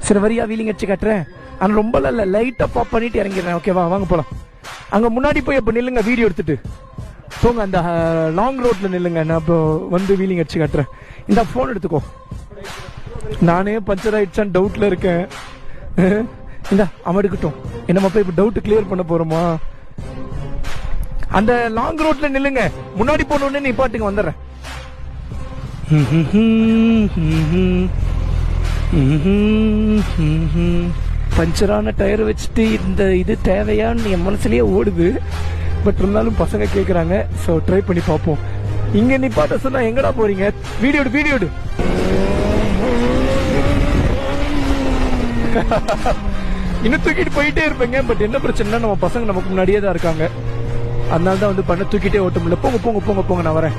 சரி வரியா வீலிங் அடிச்சு காட்டுறேன். ஆனால் ரொம்ப இல்லை, லைட்டாக பாப் பண்ணிட்டு இறங்கிடுறேன். ஓகேவா, வாங்க போகலாம். அங்கே முன்னாடி போய் இப்போ நில்லுங்க, வீடியோ எடுத்துட்டு போங்க. அந்த லாங் ரோட்டில் நில்லுங்க, நான் இப்போ வந்து வீலிங் அடிச்சு காட்டுறேன். இந்த ஃபோன் எடுத்துக்கோ. நானே பஞ்சர் ஆயிடுச்சான்னு டவுட்டில் இருக்கேன். இந்த அவன் எடுக்கட்டும். என்னம்மா போய் இப்போ டவுட்டு கிளியர் பண்ண போகிறோமா? அந்த லாங் ரோட்டில் நில்லுங்க, முன்னாடி போகணுன்னு நீ பாட்டுங்க வந்துடுறேன். பஞ்சரான டயர் வச்சுட்டு இந்த இது தேவையான்னு என் மனசுலயே ஓடுது. பட் இருந்தாலும் பசங்க கேட்குறாங்க, ஸோ ட்ரை பண்ணி பார்ப்போம். இங்கே நிப்பாட்ட சொன்னா எங்கடா போறீங்க? வீடியோ எடு. இன்னும் தூக்கிட்டு போயிட்டே இருப்பேங்க. பட் என்ன பிரச்சனைனா நம்ம பசங்க நமக்கு முன்னாடியே தான் இருக்காங்க. அதனால தான் வந்து பண்ண தூக்கிட்டே ஓட்ட முடியல. போங்க நான் வரேன்.